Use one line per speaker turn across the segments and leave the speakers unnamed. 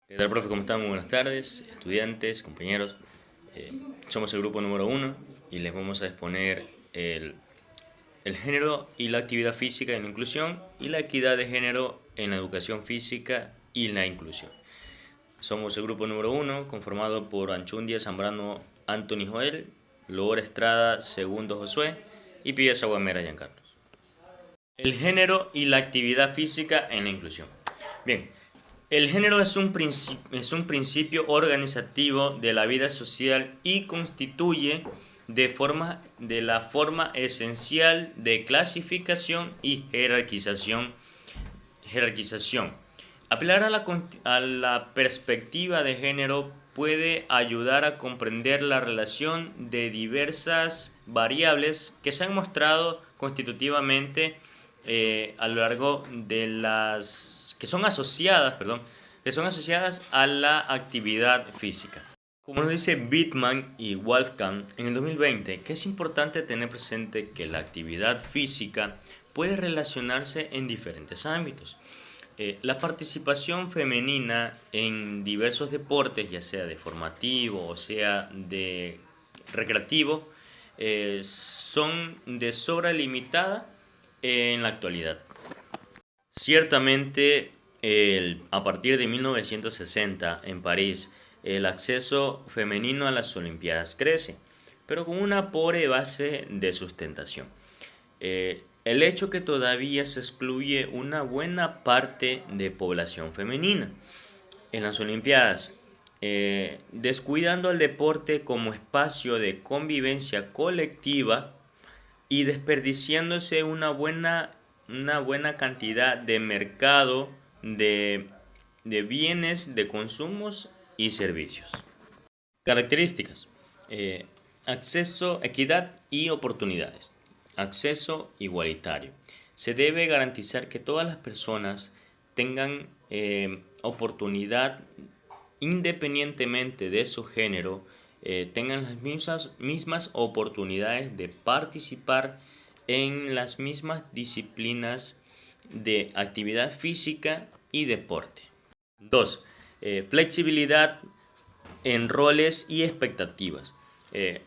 ¿Qué tal, profe? ¿Cómo están? Muy buenas tardes, estudiantes, compañeros. Somos el grupo número uno y les vamos a exponer el género y la actividad física en la inclusión y la equidad de género en la educación física y la inclusión. Somos el grupo número uno, conformado por Anchundia Zambrano Anthony Joel, Loor Estrada Segundo Josué y Pía Aguamera Giancarlos. El género y la actividad física en la inclusión. Bien, el género es un principio organizativo de la vida social y constituye de la forma esencial de clasificación y jerarquización. Apelar a la perspectiva de género puede ayudar a comprender la relación de diversas variables que se han mostrado constitutivamente a lo largo de las que son asociadas a la actividad física. Como nos dice Bittman y Wolfgang en el 2020, que es importante tener presente que la actividad física puede relacionarse en diferentes ámbitos. La participación femenina en diversos deportes, ya sea de formativo o sea de recreativo, son de sobra limitada en la actualidad. Ciertamente, a partir de 1960 en París, el acceso femenino a las Olimpiadas crece, pero con una pobre base de sustentación. El hecho que todavía se excluye una buena parte de población femenina en las Olimpiadas, descuidando el deporte como espacio de convivencia colectiva y desperdiciándose una buena cantidad de mercado de bienes, de consumos y servicios. Características. Eh, Acceso, equidad y oportunidades. Acceso igualitario. Se debe garantizar que todas las personas tengan oportunidad independientemente de su género, tengan las mismas oportunidades de participar en las mismas disciplinas de actividad física y deporte. 2. Flexibilidad en roles y expectativas.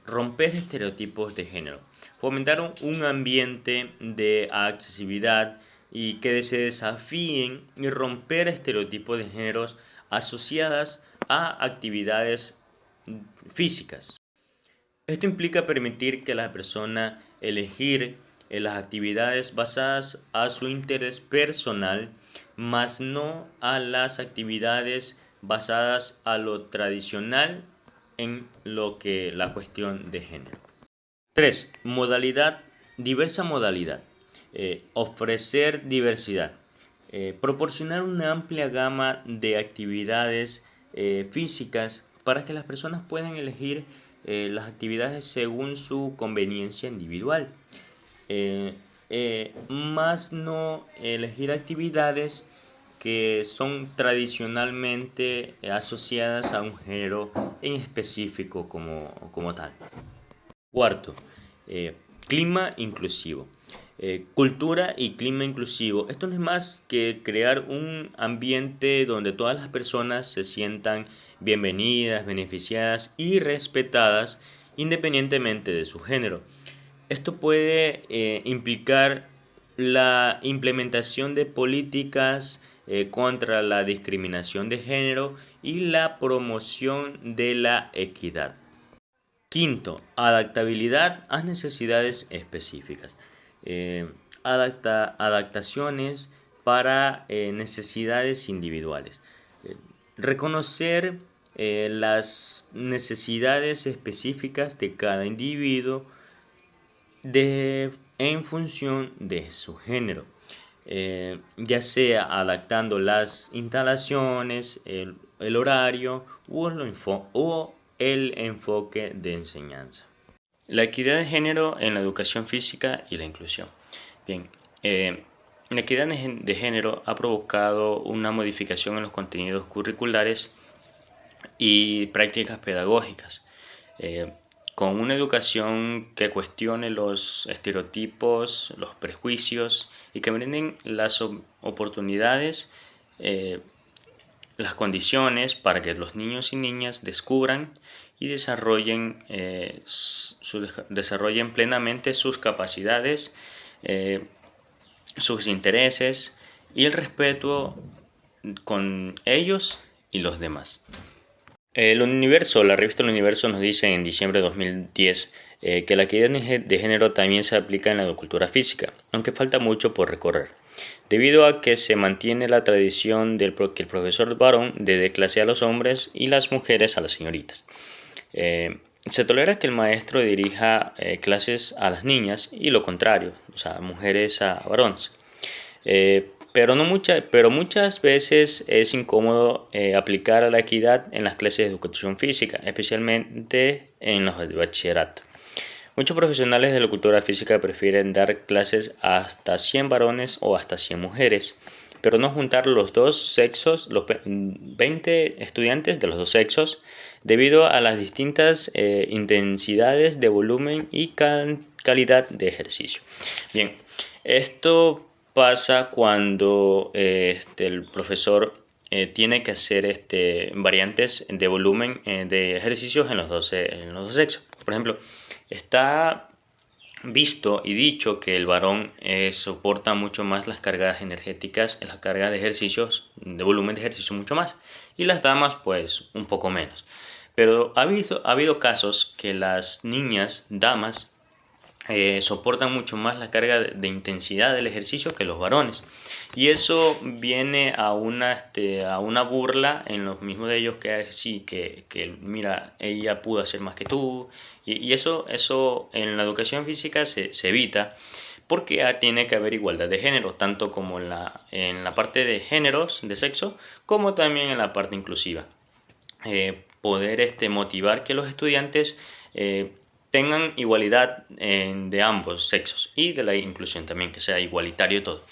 Romper estereotipos de género. Fomentar un ambiente de accesibilidad y que se desafíen y romper estereotipos de géneros asociadas a actividades físicas. Esto implica permitir que la persona elegir las actividades basadas a su interés personal, más no a las actividades basadas a lo tradicional en lo que la cuestión de género. 3. Diversa modalidad. Ofrecer diversidad. Proporcionar una amplia gama de actividades físicas para que las personas puedan elegir las actividades según su conveniencia individual. Más no elegir actividades que son tradicionalmente asociadas a un género en específico como tal. Cuarto, clima inclusivo. Cultura y clima inclusivo. Esto no es más que crear un ambiente donde todas las personas se sientan bienvenidas, beneficiadas y respetadas independientemente de su género. Esto puede implicar la implementación de políticas contra la discriminación de género y la promoción de la equidad. Quinto, adaptabilidad a necesidades específicas. Adaptaciones para necesidades individuales. Reconocer las necesidades específicas de cada individuo en función de su género. Ya sea adaptando las instalaciones, el horario o el enfoque de enseñanza. La equidad de género en la educación física y la inclusión. Bien, la equidad de género ha provocado una modificación en los contenidos curriculares y prácticas pedagógicas, con una educación que cuestione los estereotipos, los prejuicios y que brinden las oportunidades las condiciones para que los niños y niñas descubran y desarrollen plenamente sus capacidades, sus intereses y el respeto con ellos y los demás. La revista El Universo nos dice en diciembre de 2010 que la equidad de género también se aplica en la educultura física, aunque falta mucho por recorrer, debido a que se mantiene la tradición que el profesor varón dé clase a los hombres y las mujeres a las señoritas. Se tolera que el maestro dirija clases a las niñas y lo contrario, o sea, mujeres a varones. Pero muchas veces es incómodo aplicar la equidad en las clases de educación física, especialmente en los de bachillerato. Muchos profesionales de la cultura física prefieren dar clases a hasta 100 varones o hasta 100 mujeres, pero no juntar los dos sexos, los 20 estudiantes de los dos sexos, debido a las distintas intensidades de volumen y calidad de ejercicio. Bien, esto pasa cuando el profesor tiene que hacer variantes de volumen de ejercicios en los dos sexos. Por ejemplo, está visto y dicho que el varón soporta mucho más las cargas energéticas, las cargas de ejercicios, de volumen de ejercicio mucho más, y las damas pues un poco menos. Pero ha habido casos que las niñas, damas, soportan mucho más la carga de intensidad del ejercicio que los varones. Y eso viene a una burla en los mismos de ellos que sí, que mira, ella pudo hacer más que tú. Y eso en la educación física se evita porque tiene que haber igualdad de género, tanto como en la parte de géneros, de sexo, como también en la parte inclusiva. Poder motivar que los estudiantes tengan igualdad de ambos sexos y de la inclusión también, que sea igualitario todo.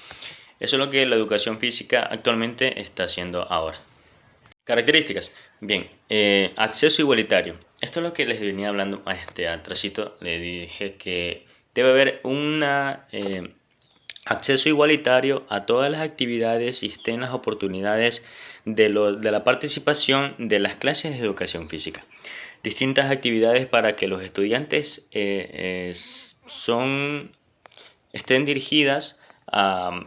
Eso es lo que la educación física actualmente está haciendo ahora. Características. Bien, acceso igualitario. Esto es lo que les venía hablando atrásito. Le dije que debe haber un acceso igualitario a todas las actividades y estén las oportunidades de la participación de las clases de educación física. Distintas actividades para que los estudiantes estén dirigidas a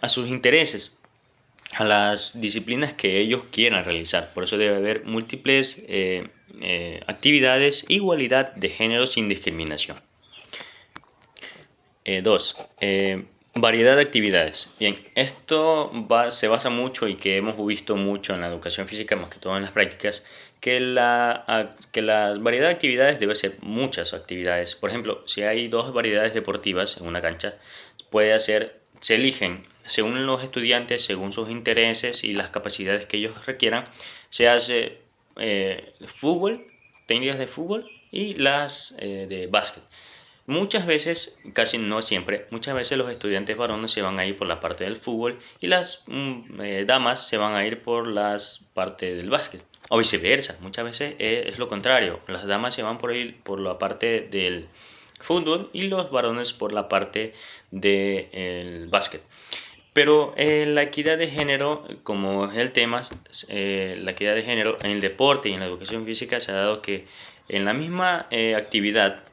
sus intereses, a las disciplinas que ellos quieran realizar. Por eso debe haber múltiples actividades, igualdad de género sin discriminación. 2. Variedad de actividades. Bien, esto se basa mucho y que hemos visto mucho en la educación física, más que todo en las prácticas, que la variedad de actividades debe ser muchas actividades. Por ejemplo, si hay dos variedades deportivas en una cancha, se eligen según los estudiantes, según sus intereses y las capacidades que ellos requieran, se hace fútbol, técnicas de fútbol y las de básquet. Muchas veces, casi no siempre, muchas veces los estudiantes varones se van a ir por la parte del fútbol y las damas se van a ir por las partes del básquet. O viceversa, muchas veces es lo contrario. Las damas se van por la parte del fútbol y los varones por la parte del básquet. Pero la equidad de género, como es el tema, la equidad de género en el deporte y en la educación física se ha dado que en la misma actividad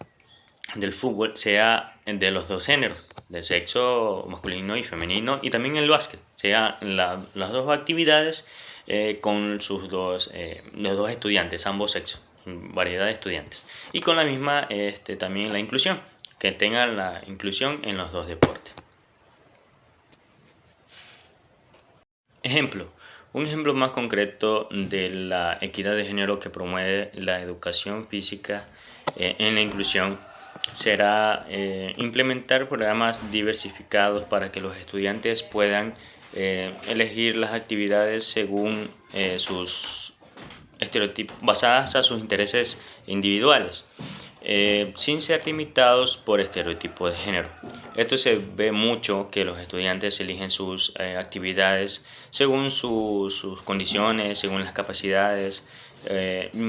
del fútbol sea de los dos géneros, de sexo masculino y femenino, y también el básquet, sea las dos actividades con los dos estudiantes, ambos sexos, variedad de estudiantes, y con la misma también la inclusión, que tengan la inclusión en los dos deportes. Un ejemplo más concreto de la equidad de género que promueve la educación física en la inclusión será implementar programas diversificados para que los estudiantes puedan elegir las actividades según sus estereotipos, basadas a sus intereses individuales, sin ser limitados por estereotipos de género. Esto se ve mucho que los estudiantes eligen sus actividades según sus condiciones, según las capacidades.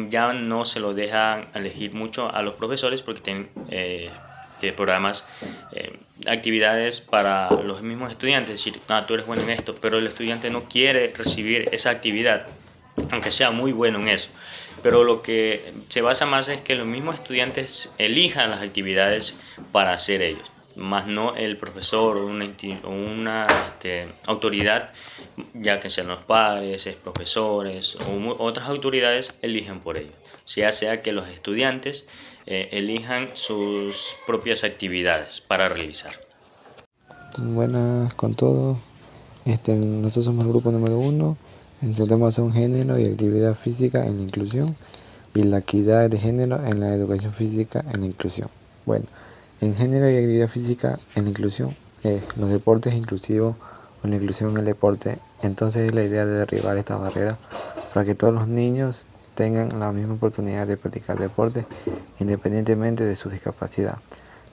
Ya no se lo dejan elegir mucho a los profesores porque programas, actividades para los mismos estudiantes, es decir, tú eres bueno en esto, pero el estudiante no quiere recibir esa actividad, aunque sea muy bueno en eso. Pero lo que se basa más es que los mismos estudiantes elijan las actividades para hacer ellos, más no el profesor o una autoridad, ya que sean los padres, profesores o otras autoridades, eligen por ellos. Sea que los estudiantes elijan sus propias actividades para realizar.
Buenas con todos. Nosotros somos el grupo número 1. Nuestros temas son género y actividad física en la inclusión y la equidad de género en la educación física en la inclusión. Bueno, en género y actividad física en la inclusión, los deportes inclusivos o la inclusión en el deporte. Entonces es la idea de derribar esta barrera para que todos los niños tengan la misma oportunidad de practicar deporte independientemente de su discapacidad.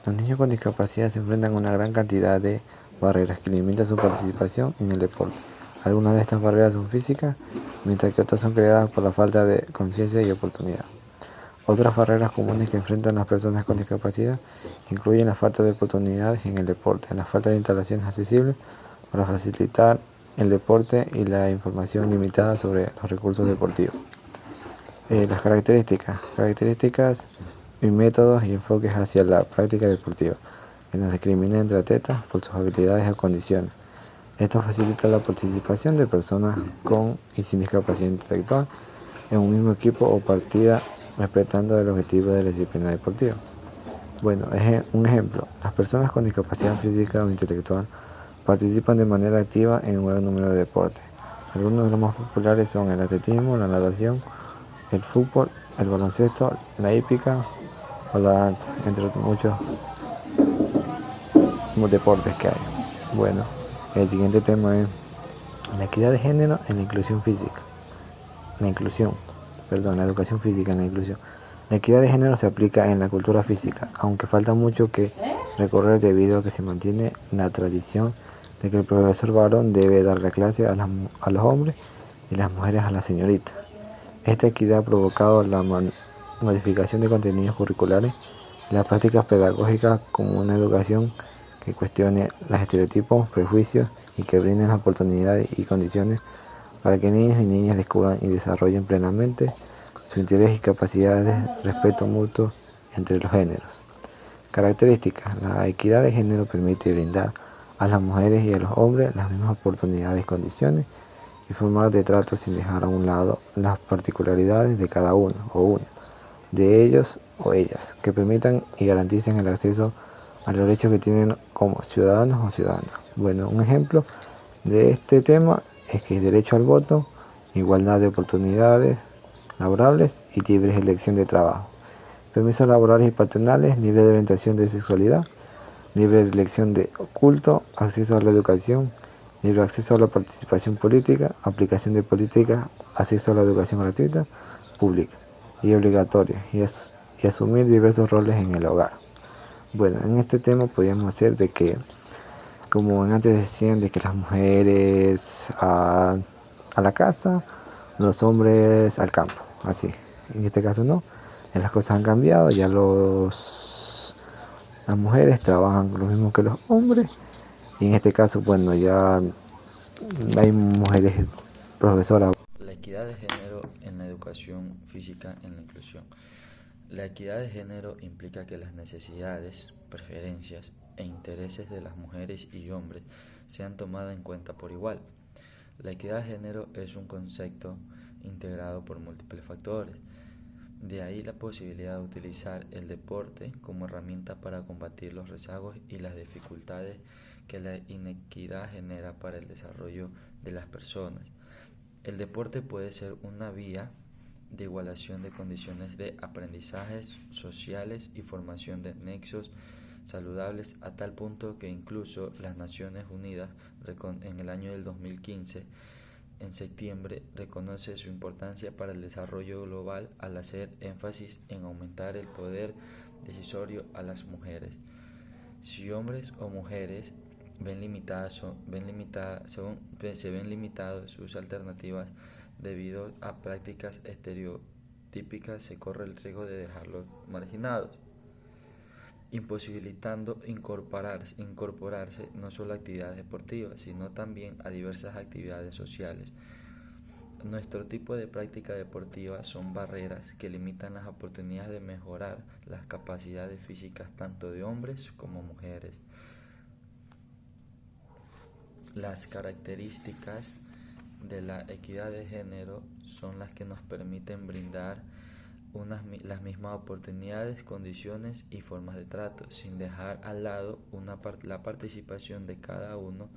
Los niños con discapacidad se enfrentan a una gran cantidad de barreras que limitan su participación en el deporte. Algunas de estas barreras son físicas, mientras que otras son creadas por la falta de conciencia y oportunidad. Otras barreras comunes que enfrentan las personas con discapacidad incluyen la falta de oportunidades en el deporte, la falta de instalaciones accesibles para facilitar el deporte y la información limitada sobre los recursos deportivos. Las características y métodos y enfoques hacia la práctica deportiva, que nos discrimina entre atletas por sus habilidades o condiciones. Esto facilita la participación de personas con y sin discapacidad intelectual en un mismo equipo o partida, respetando el objetivo de la disciplina deportiva. Bueno, un ejemplo, las personas con discapacidad física o intelectual participan de manera activa en un gran número de deportes. Algunos de los más populares son el atletismo, la natación, el fútbol, el baloncesto, la hípica o la danza, entre otros muchos deportes que hay. Bueno, el siguiente tema es la equidad de género en la inclusión física. La educación física en la inclusión. La equidad de género se aplica en la cultura física, aunque falta mucho que recorrer debido a que se mantiene la tradición de que el profesor varón debe dar la clase a los hombres y las mujeres a las señoritas. Esta equidad ha provocado la modificación de contenidos curriculares y las prácticas pedagógicas como una educación que cuestione los estereotipos, prejuicios y que brinde las oportunidades y condiciones para que niños y niñas descubran y desarrollen plenamente su interés y capacidades de respeto mutuo entre los géneros. Características. La equidad de género permite brindar a las mujeres y a los hombres las mismas oportunidades y condiciones y formar de trato sin dejar a un lado las particularidades de cada uno o una de ellos o ellas, que permitan y garanticen el acceso a los derechos que tienen como ciudadanos o ciudadanas. Bueno, un ejemplo de este tema es que el derecho al voto, igualdad de oportunidades laborables y libre elección de trabajo, permisos laborales y paternales, libre de orientación de sexualidad, libre elección de culto, acceso a la educación, libre acceso a la participación política, aplicación de políticas, acceso a la educación gratuita, pública y obligatoria, y asumir diversos roles en el hogar. Bueno, en este tema podríamos hacer de que, como antes decían, de que las mujeres a la casa, los hombres al campo, así. En este caso no, las cosas han cambiado, ya las mujeres trabajan lo mismo que los hombres, y en este caso, bueno, ya hay mujeres profesoras.
La equidad de género en la educación física en la inclusión. La equidad de género implica que las necesidades, preferencias e intereses de las mujeres y hombres sean tomados en cuenta por igual. La equidad de género es un concepto integrado por múltiples factores. De ahí la posibilidad de utilizar el deporte como herramienta para combatir los rezagos y las dificultades que la inequidad genera para el desarrollo de las personas. El deporte puede ser una vía de igualación de condiciones de aprendizajes sociales y formación de nexos saludables a tal punto que incluso las Naciones Unidas en el año del 2015 en septiembre reconoce su importancia para el desarrollo global al hacer énfasis en aumentar el poder decisorio a las mujeres. Si hombres o mujeres se ven limitados sus alternativas debido a prácticas estereotípicas, se corre el riesgo de dejarlos marginados. imposibilitando incorporarse no solo a actividades deportivas, sino también a diversas actividades sociales. Nuestro tipo de práctica deportiva son barreras que limitan las oportunidades de mejorar las capacidades físicas tanto de hombres como mujeres. Las características de la equidad de género son las que nos permiten brindar las mismas oportunidades, condiciones y formas de trato, sin dejar al lado la participación de cada uno,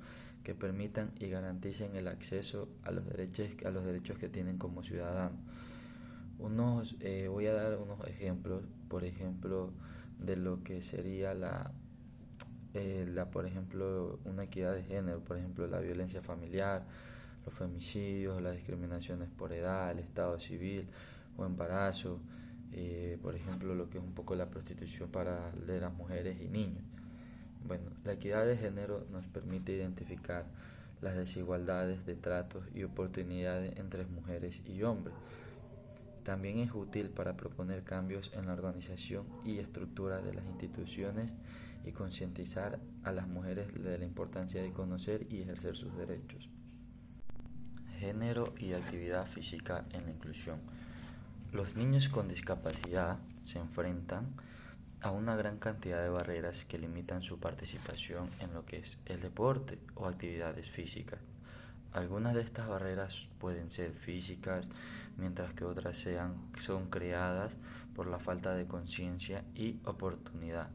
que permitan y garanticen el acceso a los derechos que tienen como ciudadanos. Voy a dar unos ejemplos, por ejemplo, de lo que sería por ejemplo, una equidad de género, por ejemplo, la violencia familiar, los femicidios, las discriminaciones por edad, el estado civil o embarazo, por ejemplo, lo que es un poco la prostitución de las mujeres y niños. Bueno, la equidad de género nos permite identificar las desigualdades de tratos y oportunidades entre mujeres y hombres. También es útil para proponer cambios en la organización y estructura de las instituciones y concientizar a las mujeres de la importancia de conocer y ejercer sus derechos. Género y actividad física en la inclusión. Los niños con discapacidad se enfrentan a una gran cantidad de barreras que limitan su participación en lo que es el deporte o actividades físicas. Algunas de estas barreras pueden ser físicas, mientras que otras son creadas por la falta de conciencia y oportunidad.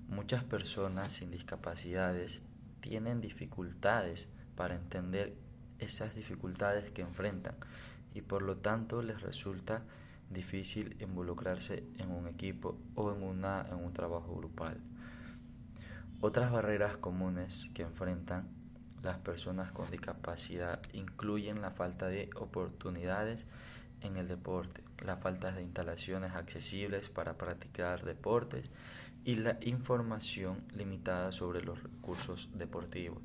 Muchas personas sin discapacidades tienen dificultades para entender esas dificultades que enfrentan y por lo tanto les resulta difícil involucrarse en un equipo o en un trabajo grupal. Otras barreras comunes que enfrentan las personas con discapacidad incluyen la falta de oportunidades en el deporte, la falta de instalaciones accesibles para practicar deportes y la información limitada sobre los recursos deportivos.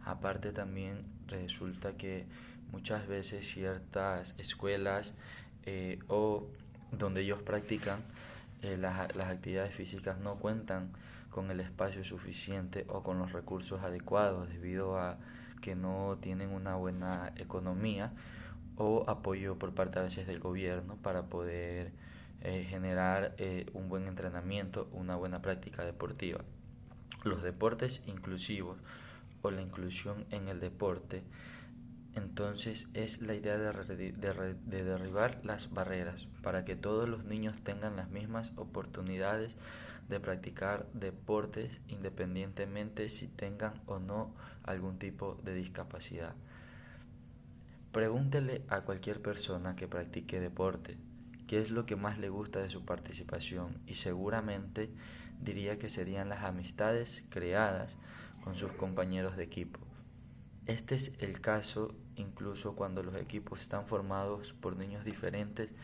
Aparte, también resulta que muchas veces ciertas escuelas o donde ellos practican las actividades físicas no cuentan con el espacio suficiente o con los recursos adecuados, debido a que no tienen una buena economía o apoyo por parte a veces del gobierno para poder generar un buen entrenamiento, una buena práctica deportiva. Los deportes inclusivos o la inclusión en el deporte, entonces, es la idea de derribar las barreras para que todos los niños tengan las mismas oportunidades de practicar deportes, independientemente si tengan o no algún tipo de discapacidad. Pregúntele a cualquier persona que practique deporte qué es lo que más le gusta de su participación y seguramente diría que serían las amistades creadas con sus compañeros de equipo. Este es el caso incluso cuando los equipos están formados por niños diferentes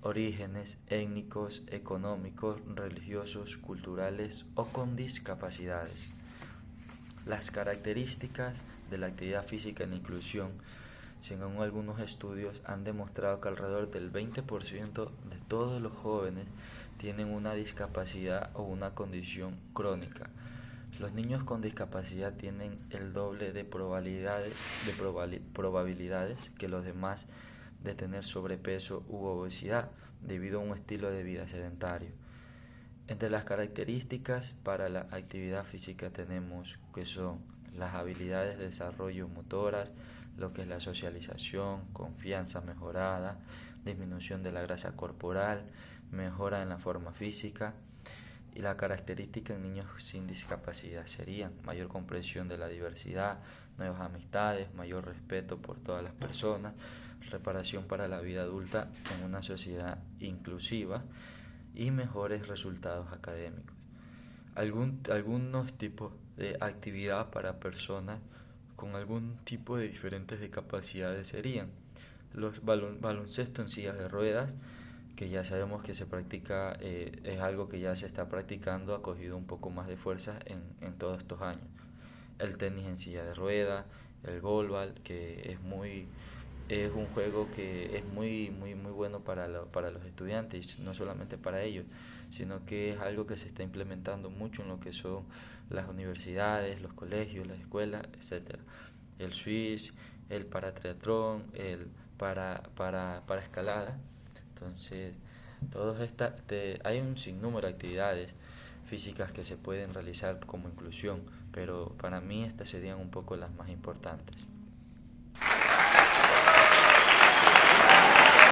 orígenes étnicos, económicos, religiosos, culturales o con discapacidades. Las características de la actividad física en la inclusión, según algunos estudios, han demostrado que alrededor del 20% de todos los jóvenes tienen una discapacidad o una condición crónica. Los niños con discapacidad tienen el doble de probabilidades que los demás de tener sobrepeso u obesidad debido a un estilo de vida sedentario. Entre las características para la actividad física tenemos que son las habilidades de desarrollo motoras, lo que es la socialización, confianza mejorada, disminución de la grasa corporal, mejora en la forma física. Y la característica en niños sin discapacidad serían mayor comprensión de la diversidad, nuevas amistades, mayor respeto por todas las personas, preparación para la vida adulta en una sociedad inclusiva y mejores resultados académicos. Algunos tipos de actividad para personas con algún tipo de diferentes discapacidades serían los baloncesto en sillas de ruedas, que ya sabemos que se practica, es algo que ya se está practicando, ha cogido un poco más de fuerza en todos estos años. El tenis en silla de ruedas, el golbal, que es muy es un juego que es muy bueno para los estudiantes, no solamente para ellos, sino que es algo que se está implementando mucho en lo que son las universidades, los colegios, las escuelas, etcétera. El Swiss, el para triatlón, el para escalada. Entonces, hay un sinnúmero de actividades físicas que se pueden realizar como inclusión, pero para mí estas serían un poco las más importantes.